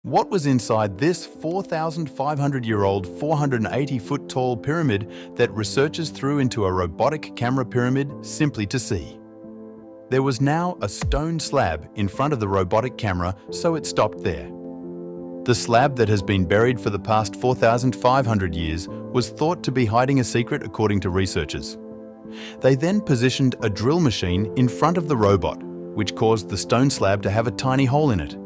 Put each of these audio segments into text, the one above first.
What was inside this 4,500-year-old, 480-foot-tall pyramid that researchers threw into a robotic camera pyramid simply to see? There was now a stone slab in front of the robotic camera, so it stopped there. The slab that has been buried for the past 4,500 years was thought to be hiding a secret according to researchers. They then positioned a drill machine in front of the robot, which caused the stone slab to have a tiny hole in it.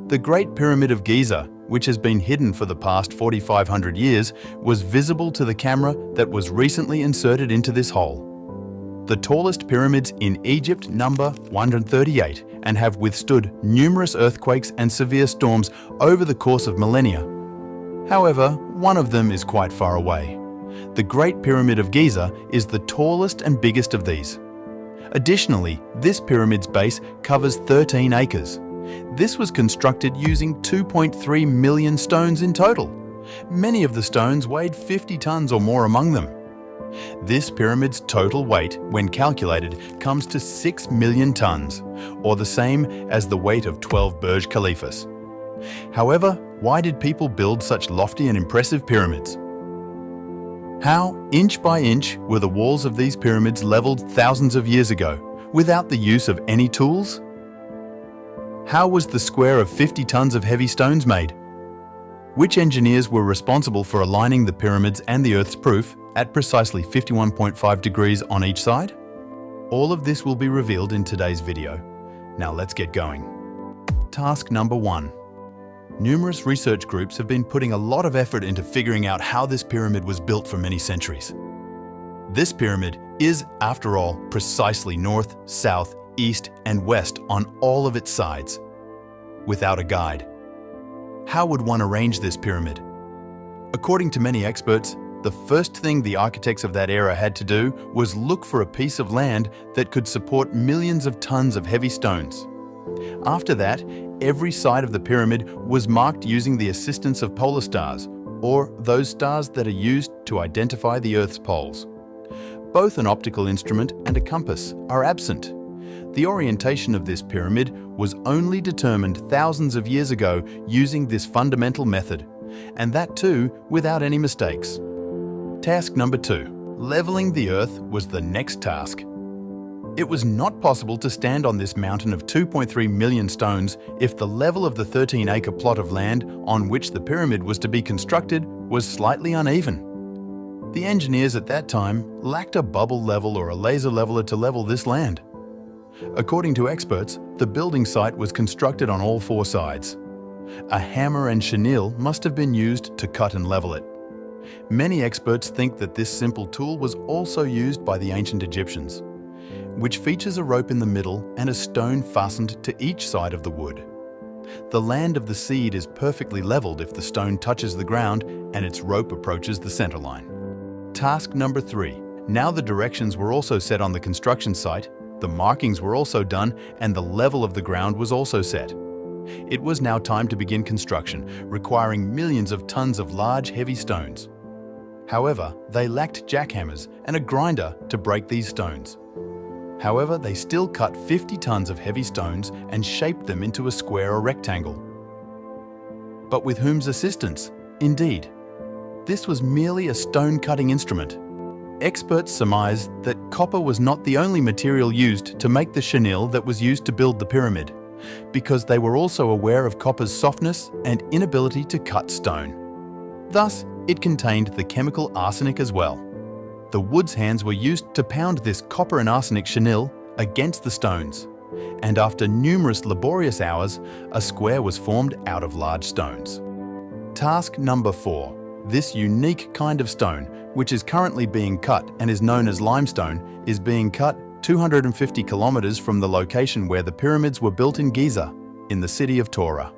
The Great Pyramid of Giza, which has been hidden for the past 4,500 years, was visible to the camera that was recently inserted into this hole. The tallest pyramids in Egypt number 138 and have withstood numerous earthquakes and severe storms over the course of millennia. However, one of them is quite far away. The Great Pyramid of Giza is the tallest and biggest of these. Additionally, this pyramid's base covers 13 acres. This was constructed using 2.3 million stones in total. Many of the stones weighed 50 tons or more among them. This pyramid's total weight, when calculated, comes to 6 million tons, or the same as the weight of 12 Burj Khalifas. However, why did people build such lofty and impressive pyramids? How, inch by inch, were the walls of these pyramids leveled thousands of years ago, without the use of any tools? How was the square of 50 tons of heavy stones made? Which engineers were responsible for aligning the pyramids and the Earth's proof at precisely 51.5 degrees on each side? All of this will be revealed in today's video. Now let's get going. Task number 1. Numerous research groups have been putting a lot of effort into figuring out how this pyramid was built for many centuries. This pyramid is, after all, precisely north, south, east, and west on all of its sides, without a guide. How would one arrange this pyramid? According to many experts, the first thing the architects of that era had to do was look for a piece of land that could support millions of tons of heavy stones. After that, every side of the pyramid was marked using the assistance of polar stars, or those stars that are used to identify the Earth's poles. Both an optical instrument and a compass are absent. The orientation of this pyramid was only determined thousands of years ago using this fundamental method, and that too without any mistakes. Task number 2. Leveling the Earth was the next task. It was not possible to stand on this mountain of 2.3 million stones if the level of the 13-acre plot of land on which the pyramid was to be constructed was slightly uneven. The engineers at that time lacked a bubble level or a laser leveler to level this land. According to experts, the building site was constructed on all 4 sides. A hammer and chenille must have been used to cut and level it. Many experts think that this simple tool was also used by the ancient Egyptians, which features a rope in the middle and a stone fastened to each side of the wood. The land of the seed is perfectly leveled if the stone touches the ground and its rope approaches the center line. Task number 3. Now the directions were also set on the construction site, the markings were also done, and the level of the ground was also set. It was now time to begin construction, requiring millions of tons of large, heavy stones. However, they lacked jackhammers and a grinder to break these stones. However, they still cut 50 tons of heavy stones and shaped them into a square or rectangle. But with whom's assistance? Indeed, this was merely a stone-cutting instrument. Experts surmise that copper was not the only material used to make the chenille that was used to build the pyramid, because they were also aware of copper's softness and inability to cut stone. Thus, it contained the chemical arsenic as well. The wood's hands were used to pound this copper and arsenic chenille against the stones, and after numerous laborious hours, a square was formed out of large stones. Task number 4. This unique kind of stone, which is currently being cut and is known as limestone, is being cut 250 kilometers from the location where the pyramids were built in Giza, in the city of Torah.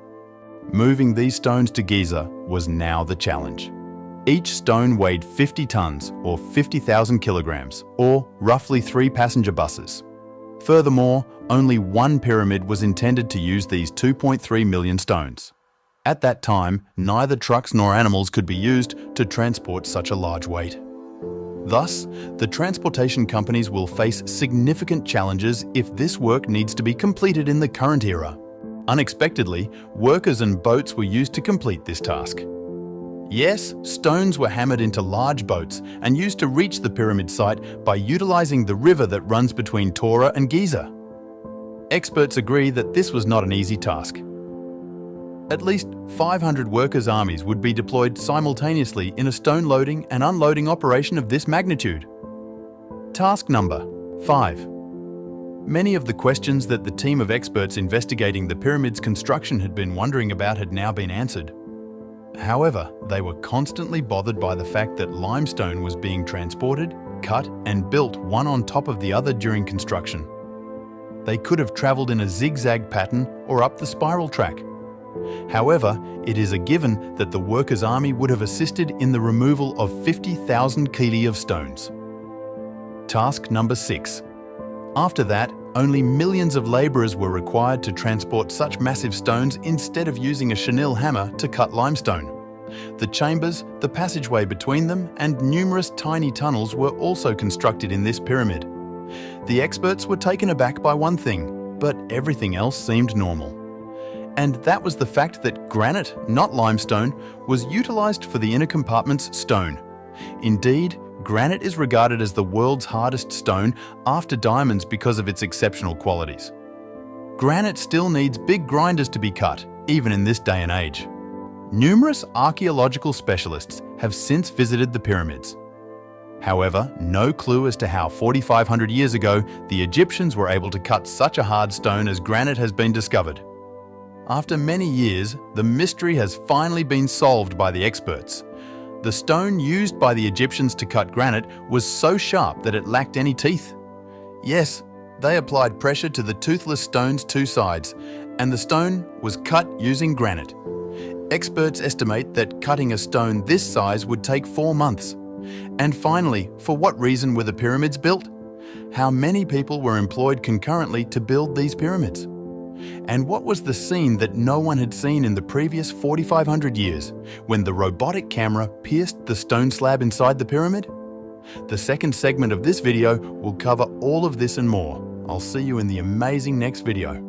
Moving these stones to Giza was now the challenge. Each stone weighed 50 tons, or 50,000 kilograms, or roughly 3 passenger buses. Furthermore, only one pyramid was intended to use these 2.3 million stones. At that time, neither trucks nor animals could be used to transport such a large weight. Thus, the transportation companies will face significant challenges if this work needs to be completed in the current era. Unexpectedly, workers and boats were used to complete this task. Yes, stones were hammered into large boats and used to reach the pyramid site by utilizing the river that runs between Torah and Giza. Experts agree that this was not an easy task. At least 500 workers' armies would be deployed simultaneously in a stone loading and unloading operation of this magnitude. Task number 5. Many of the questions that the team of experts investigating the pyramid's construction had been wondering about had now been answered. However, they were constantly bothered by the fact that limestone was being transported, cut, and built one on top of the other during construction. They could have traveled in a zigzag pattern or up the spiral track. However, it is a given that the workers' army would have assisted in the removal of 50,000 kg of stones. Task number 6. After that, only millions of labourers were required to transport such massive stones instead of using a chenille hammer to cut limestone. The chambers, the passageway between them, and numerous tiny tunnels were also constructed in this pyramid. The experts were taken aback by one thing, but everything else seemed normal. And that was the fact that granite, not limestone, was utilised for the inner compartment's stone. Indeed, granite is regarded as the world's hardest stone after diamonds because of its exceptional qualities. Granite still needs big grinders to be cut, even in this day and age. Numerous archaeological specialists have since visited the pyramids. However, no clue as to how 4,500 years ago the Egyptians were able to cut such a hard stone as granite has been discovered. After many years, the mystery has finally been solved by the experts. The stone used by the Egyptians to cut granite was so sharp that it lacked any teeth. Yes, they applied pressure to the toothless stone's two sides, and the stone was cut using granite. Experts estimate that cutting a stone this size would take 4 months. And finally, for what reason were the pyramids built? How many people were employed concurrently to build these pyramids? And what was the scene that no one had seen in the previous 4,500 years, when the robotic camera pierced the stone slab inside the pyramid? The second segment of this video will cover all of this and more. I'll see you in the amazing next video.